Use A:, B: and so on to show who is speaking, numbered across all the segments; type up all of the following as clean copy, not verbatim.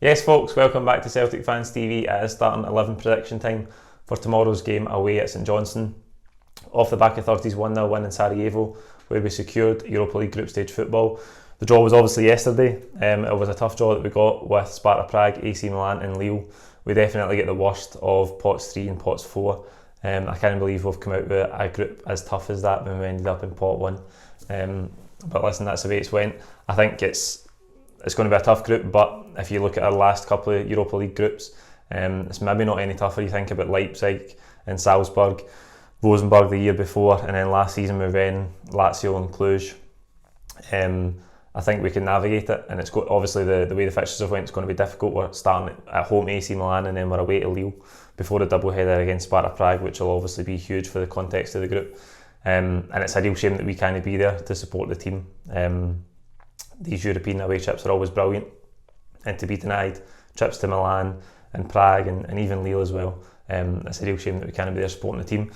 A: Yes folks, welcome back to Celtic Fans TV. It is starting 11 prediction time for tomorrow's game away at St Johnstone. Off the back of Thursday's 1-0 win in Sarajevo, where we secured Europa League group stage football. The draw was obviously yesterday. It was a tough draw that we got with Sparta Prague, AC Milan and Lille. We definitely get the worst of pots 3 and pots 4. I can't believe we've come out with a group as tough as that when we ended up in pot 1. But listen, that's the way it's went. I think it's going to be a tough group, but if you look at our last couple of Europa League groups, it's maybe not any tougher. You think about Leipzig and Salzburg, Rosenborg the year before, and then last season we ran Lazio and Cluj. I think we can navigate it, and it's got, obviously the way the fixtures have went, it's going to be difficult. We're starting at home AC Milan and then we're away to Lille before the double header against Sparta Prague, which will obviously be huge for the context of the group. And it's a real shame that we can't be there to support the team. These European away trips are always brilliant, and to be denied trips to Milan and Prague and even Lille as well, it's a real shame that we can't be there supporting the team.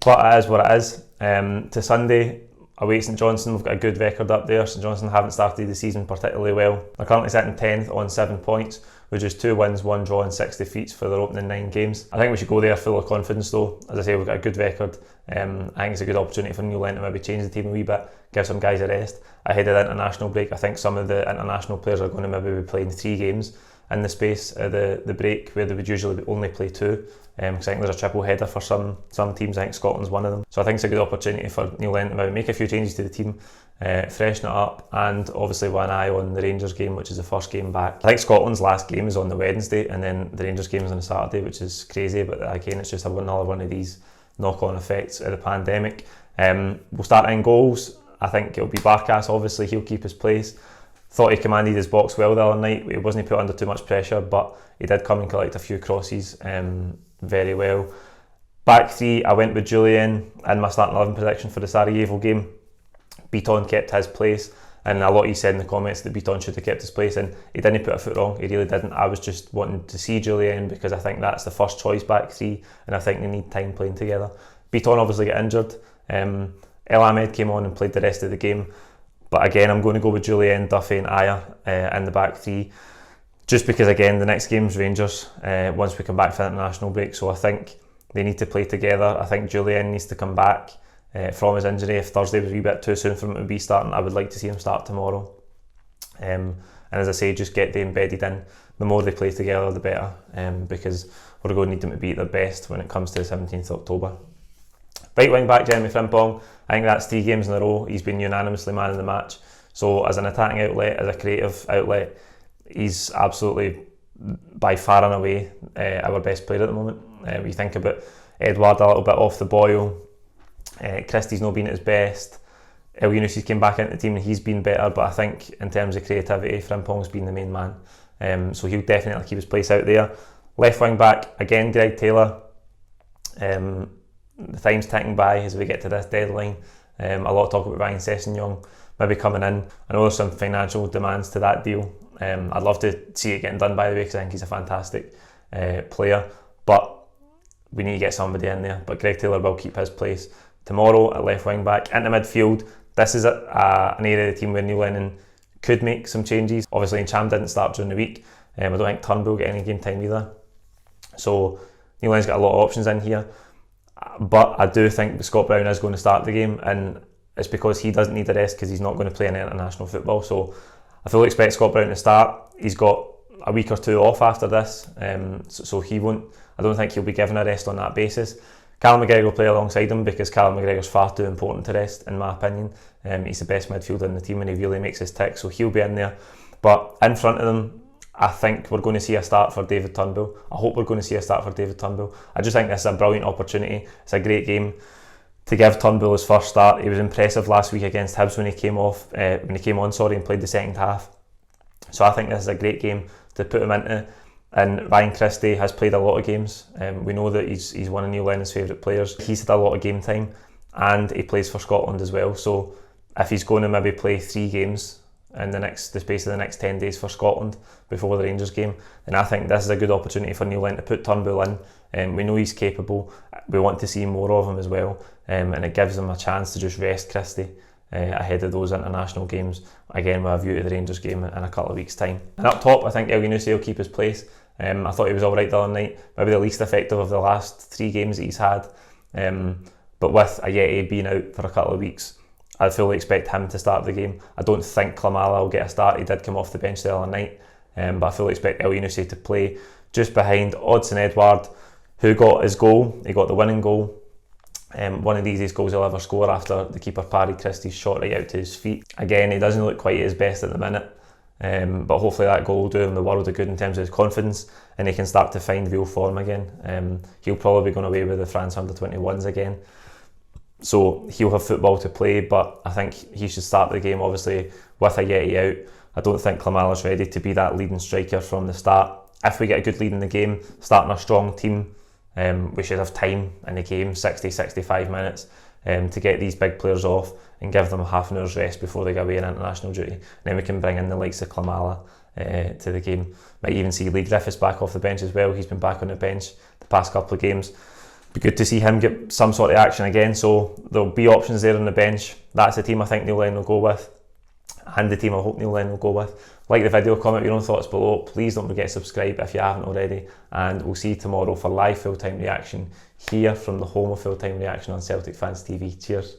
A: But it is what it is. To Sunday, away at St Johnstone, we've got a good record up there. St Johnstone haven't started the season particularly well. They're currently sitting 10th on 7 points, with just 2 wins, 1 draw and 6 defeats for their opening 9 games. I think we should go there full of confidence though. As I say, we've got a good record. I think it's a good opportunity for Newland to maybe change the team a wee bit, give some guys a rest ahead of the international break. I think some of the international players are going to maybe be playing 3 games in the space of the break, where they would usually only play 2. Because I think there's a triple header for some teams. I think Scotland's one of them. So I think it's a good opportunity for Neil Lennon to maybe make a few changes to the team, freshen it up, and obviously with an eye on the Rangers game, which is the first game back. I think Scotland's last game is on the Wednesday, and then the Rangers game is on the Saturday, which is crazy, but again, it's just another one of these knock-on effects of the pandemic. We'll start in goals. I think it'll be Barkas. Obviously, he'll keep his place. Thought he commanded his box well the other night. He wasn't put under too much pressure, but he did come and collect a few crosses very well. Back 3, I went with Julian in my starting 11 prediction for the Sarajevo game. Beaton kept his place, and a lot of you said in the comments that Beaton should have kept his place, and he didn't put a foot wrong. He really didn't. I was just wanting to see Julian because I think that's the first choice back 3, and I think they need time playing together. Beaton obviously got injured. El Ahmed came on and played the rest of the game. But again, I'm going to go with Julian, Duffy and Aya in the back 3. Just because, again, the next game's Rangers once we come back for the international break. So I think they need to play together. I think Julian needs to come back from his injury. If Thursday was a wee bit too soon for him to be starting, I would like to see him start tomorrow. And as I say, just get them embedded in. The more they play together, the better. Because we're going to need them to be at their best when it comes to the 17th of October. Right wing back Jeremy Frimpong, I think that's 3 games in a row. He's been unanimously man of the match. So as an attacking outlet, as a creative outlet, he's absolutely by far and away our best player at the moment. We think about Edouard a little bit off the boil. Christie's not been at his best. El Yunusi's came back into the team and he's been better, but I think in terms of creativity, Frimpong's been the main man. So he'll definitely keep his place out there. Left wing back, again, Greg Taylor. The time's ticking by as we get to this deadline. A lot of talk about Ryan Sessegnon maybe coming in. I know there's some financial demands to that deal. I'd love to see it getting done, by the way, because I think he's a fantastic player. But we need to get somebody in there. But Greg Taylor will keep his place. Tomorrow at left wing back, into midfield. This is an area of the team where Neil Lennon could make some changes. Obviously, Cham didn't start during the week. I don't think Turnbull get any game time either. So Neil Lennon's got a lot of options in here. But I do think Scott Brown is going to start the game, and it's because he doesn't need a rest because he's not going to play in international football. So I fully expect Scott Brown to start. He's got a week or 2 off after this, so he won't. I don't think he'll be given a rest on that basis. Callum McGregor will play alongside him because Callum McGregor's far too important to rest, in my opinion. He's the best midfielder in the team and he really makes his tick, so he'll be in there. But in front of them, I think we're going to see a start for David Turnbull. I hope we're going to see a start for David Turnbull. I just think this is a brilliant opportunity. It's a great game to give Turnbull his first start. He was impressive last week against Hibs when he came on, and played the second half. So I think this is a great game to put him into. And Ryan Christie has played a lot of games. We know that he's one of Neil Lennon's favourite players. He's had a lot of game time and he plays for Scotland as well. So if he's going to maybe play 3 games in the space of the next 10 days for Scotland before the Rangers game, then I think this is a good opportunity for Neil Lennon to put Turnbull in. We know he's capable. We want to see more of him as well, and it gives him a chance to just rest Christie ahead of those international games, again with a view to the Rangers game in a couple of weeks' time. And up top, I think El Yunusi will keep his place. I thought he was alright the other night, maybe the least effective of the last 3 games that he's had. But with Ajeti being out for a couple of weeks, I fully expect him to start the game. I don't think Klimala will get a start. He did come off the bench the other night, but I fully expect El Yunusi to play just behind Odsonne Edouard, who got his goal. He got the winning goal. One of the easiest goals he'll ever score after the keeper parried Christie's shot right out to his feet. Again, he doesn't look quite at his best at the minute, but hopefully that goal will do him the world of good in terms of his confidence, and he can start to find real form again. He'll probably be going away with the France under-21s again, so he'll have football to play, but I think he should start the game obviously with Ajeti out. I don't think Klimala's ready to be that leading striker from the start. If we get a good lead in the game, starting a strong team, we should have time in the game, 60-65 minutes, to get these big players off and give them half an hour's rest before they go away on international duty. And then we can bring in the likes of Klimala to the game. Might even see Lee Griffiths back off the bench as well. He's been back on the bench the past couple of games. Be good to see him get some sort of action again, so there'll be options there on the bench. That's the team I think Neil Lennon will go with, and the team I hope Neil Lennon will go with. Like the video, comment your own thoughts below. Please don't forget to subscribe if you haven't already, and we'll see you tomorrow for live full-time reaction here from the home of full-time reaction on Celtic Fans TV. Cheers.